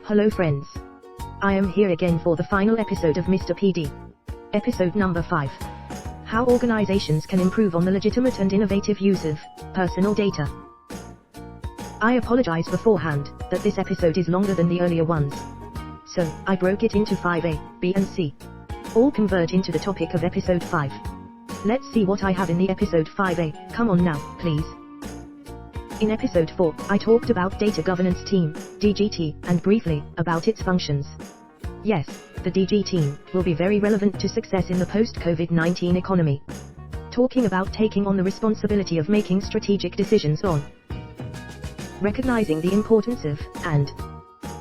Hello friends. I am here again for the final episode of Mr. PD. Episode number 5. How organizations can improve on the legitimate and innovative use of personal data. I apologize beforehand that this episode is longer than the earlier ones. So, I broke it into 5A, B and C. All converge into the topic of episode 5. Let's see what I have in the episode 5A, come on now, please. In episode 4, I talked about Data Governance Team, DG, and briefly, about its functions. Yes, the DG team will be very relevant to success in the post-COVID-19 economy. Talking about taking on the responsibility of making strategic decisions on recognizing the importance of, and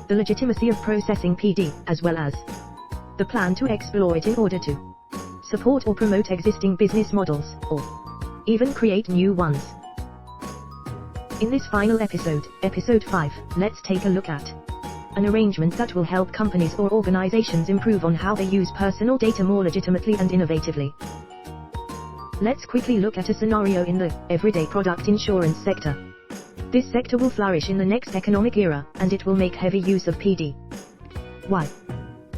the legitimacy of processing PD, as well as the plan to explore it in order to support or promote existing business models, or even create new ones. In this final episode, episode 5, let's take a look at an arrangement that will help companies or organizations improve on how they use personal data more legitimately and innovatively. Let's quickly look at a scenario in the everyday product insurance sector. This sector will flourish in the next economic era, and it will make heavy use of PD. Why?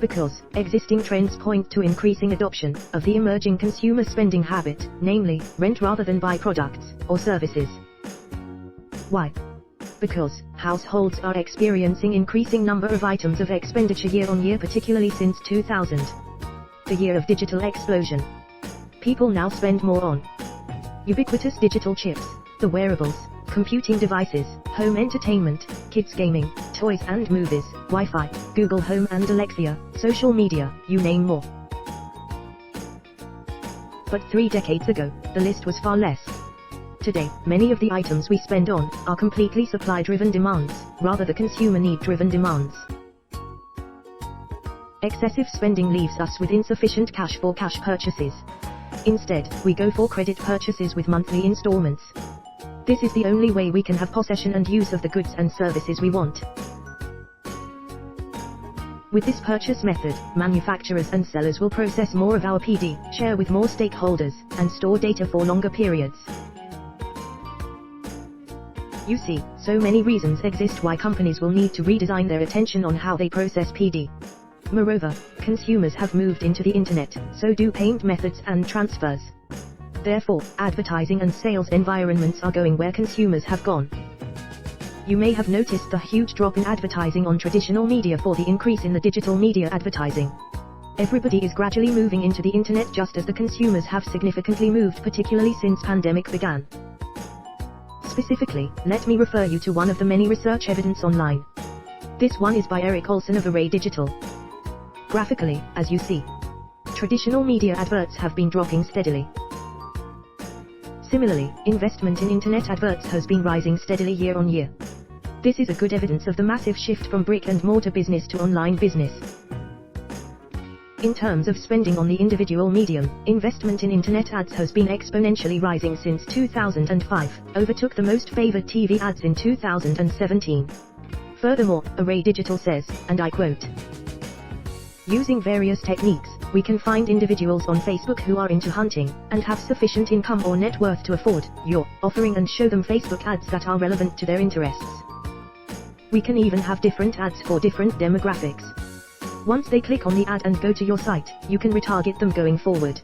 Because existing trends point to increasing adoption of the emerging consumer spending habit, namely, rent rather than buy products or services. Why? Because households are experiencing increasing number of items of expenditure year on year, particularly since 2000, the year of digital explosion. People now spend more on ubiquitous digital chips, the wearables, computing devices, home entertainment, kids gaming, toys and movies, Wi-Fi, Google Home and Alexa, social media, you name more. But 3 decades ago, the list was far less. Today, many of the items we spend on are completely supply-driven demands, rather than consumer need-driven demands. Excessive spending leaves us with insufficient cash for cash purchases. Instead, we go for credit purchases with monthly installments. This is the only way we can have possession and use of the goods and services we want. With this purchase method, manufacturers and sellers will process more of our PD, share with more stakeholders, and store data for longer periods. You see, so many reasons exist why companies will need to redesign their attention on how they process PD. Moreover, consumers have moved into the internet, so do payment methods and transfers. Therefore, advertising and sales environments are going where consumers have gone. You may have noticed the huge drop in advertising on traditional media for the increase in the digital media advertising. Everybody is gradually moving into the internet just as the consumers have significantly moved, particularly since pandemic began. Specifically, let me refer you to one of the many research evidence online. This one is by Eric Olson of Array Digital. Graphically, as you see, traditional media adverts have been dropping steadily. Similarly, investment in internet adverts has been rising steadily year on year. This is a good evidence of the massive shift from brick and mortar business to online business. In terms of spending on the individual medium, investment in internet ads has been exponentially rising since 2005, overtook the most favored TV ads in 2017. Furthermore, Array Digital says, and I quote, "Using various techniques, we can find individuals on Facebook who are into hunting, and have sufficient income or net worth to afford your offering and show them Facebook ads that are relevant to their interests. We can even have different ads for different demographics. Once they click on the ad and go to your site, you can retarget them going forward."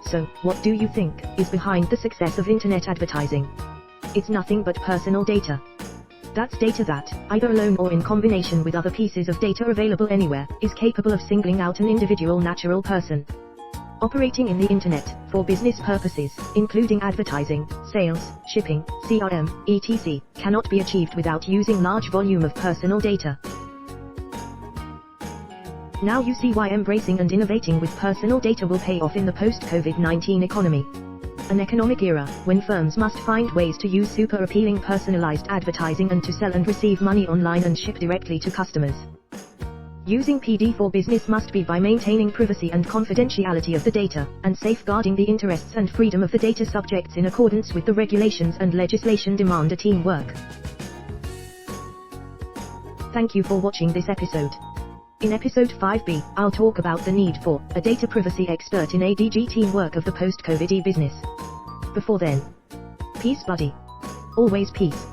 So, what do you think is behind the success of internet advertising? It's nothing but personal data. That's data that, either alone or in combination with other pieces of data available anywhere, is capable of singling out an individual natural person operating in the internet for business purposes, including advertising, sales, shipping, CRM, etc., cannot be achieved without using large volume of personal data. Now you see why embracing and innovating with personal data will pay off in the post-COVID-19 economy. An economic era, when firms must find ways to use super appealing personalized advertising and to sell and receive money online and ship directly to customers. Using PD for business must be by maintaining privacy and confidentiality of the data, and safeguarding the interests and freedom of the data subjects in accordance with the regulations and legislation demand a teamwork. Thank you for watching this episode. In episode 5B, I'll talk about the need for a data privacy expert in ADG teamwork of the post-COVID business. Before then, peace buddy. Always peace.